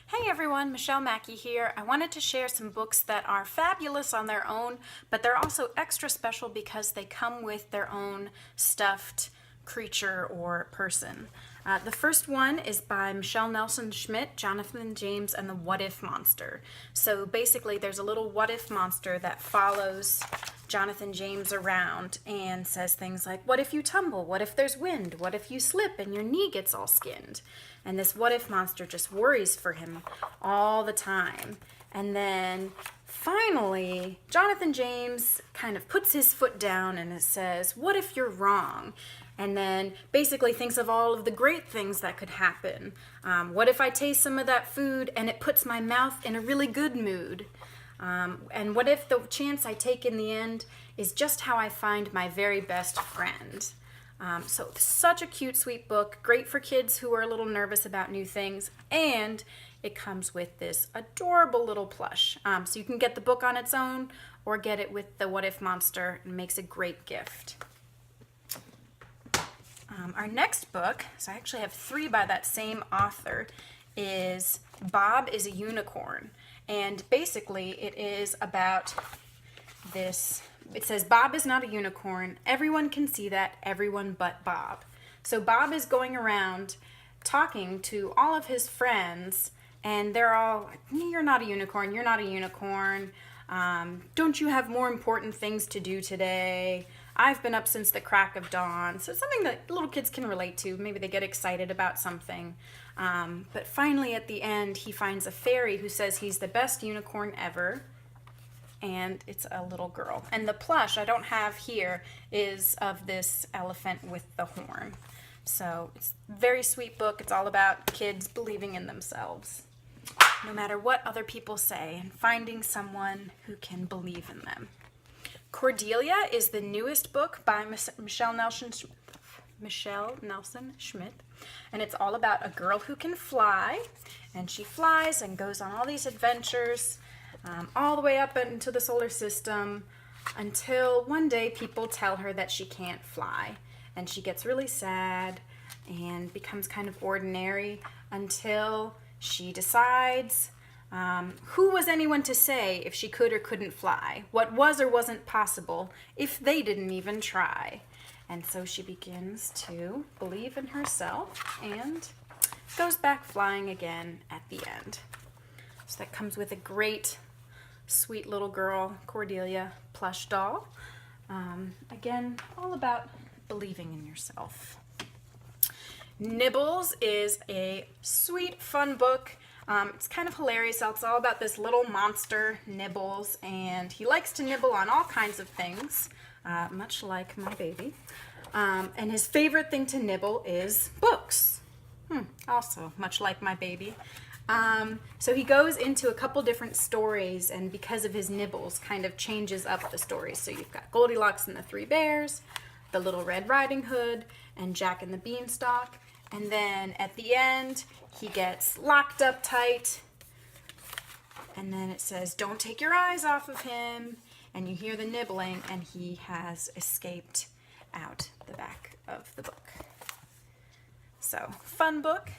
Hey everyone, Michelle Mackey here. I wanted to share some books that are fabulous on their own, but they're also extra special because they come with their own stuffed creature or person. The first one is by Michelle Nelson Schmidt, Jonathan James, and the What If Monster. So basically there's a little what if monster that follows Jonathan James around and says things like, what if you tumble? What if there's wind? What if you slip and your knee gets all skinned? And this what if monster just worries for him all the time. And then finally, Jonathan James kind of puts his foot down and it says, what if you're wrong? And then basically thinks of all of the great things that could happen. What if I taste some of that food and it puts my mouth in a really good mood? And what if the chance I take in the end is just how I find my very best friend? So such a cute, sweet book, great for kids who are a little nervous about new things, and it comes with this adorable little plush. So you can get the book on its own or get it with the What If Monster. It makes a great gift. Our next book, so I actually have 3 by that same author, is Bob is a Unicorn. And basically it is about this. It says, Bob is not a unicorn. Everyone can see that, everyone but Bob. So Bob is going around talking to all of his friends, and they're all, you're not a unicorn, you're not a unicorn. Don't you have more important things to do today? I've been up since the crack of dawn. So it's something that little kids can relate to. Maybe they get excited about something. But finally at the end, he finds a fairy who says he's the best unicorn ever. And it's a little girl. And the plush I don't have here is of this elephant with the horn. So it's a very sweet book. It's all about kids believing in themselves, no matter what other people say, and finding someone who can believe in them. Cordelia is the newest book by Michelle Nelson Schmidt, and it's all about a girl who can fly, and she flies and goes on all these adventures all the way up into the solar system until one day people tell her that she can't fly, and she gets really sad and becomes kind of ordinary until she decides who was anyone to say if she could or couldn't fly, what was or wasn't possible if they didn't even try. And so she begins to believe in herself and goes back flying again at the end. So that comes with a great, sweet little girl, Cordelia plush doll. Again, all about believing in yourself. Nibbles is a sweet, fun book. It's kind of hilarious. It's all about this little monster, Nibbles, and he likes to nibble on all kinds of things, much like my baby. And his favorite thing to nibble is books. Also, much like my baby. So he goes into a couple different stories, and because of his nibbles, kind of changes up the stories. So you've got Goldilocks and the 3 Bears, the Little Red Riding Hood, and Jack and the Beanstalk. And then at the end, he gets locked up tight. And then it says, don't take your eyes off of him. And you hear the nibbling, and he has escaped out the back of the book. So, fun book.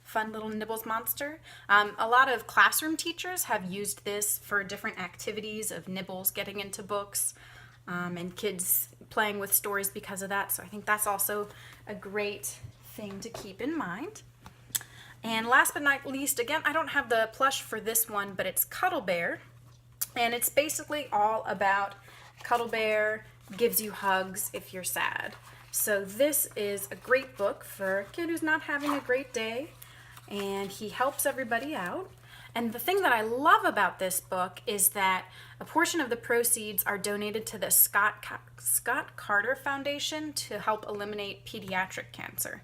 Fun little Nibbles monster. A lot of classroom teachers have used this for different activities of Nibbles getting into books, and kids playing with stories because of that. So I think that's also a great thing to keep in mind. And last but not least, again, I don't have the plush for this one, but it's Cuddle Bear. And it's basically all about Cuddle Bear gives you hugs if you're sad. So this is a great book for a kid who's not having a great day, and he helps everybody out. And the thing that I love about this book is that a portion of the proceeds are donated to the Scott Carter Foundation to help eliminate pediatric cancer.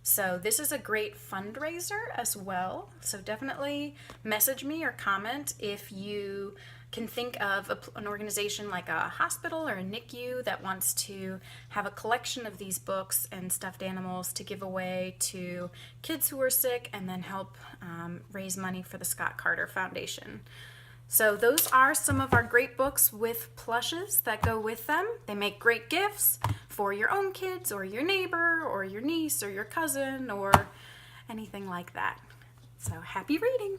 So this is a great fundraiser as well. So definitely message me or comment if you can think of an organization like a hospital or a NICU that wants to have a collection of these books and stuffed animals to give away to kids who are sick, and then help raise money for the Scott Carter Foundation. So those are some of our great books with plushes that go with them. They make great gifts for your own kids or your neighbor or your niece or your cousin or anything like that. So happy reading!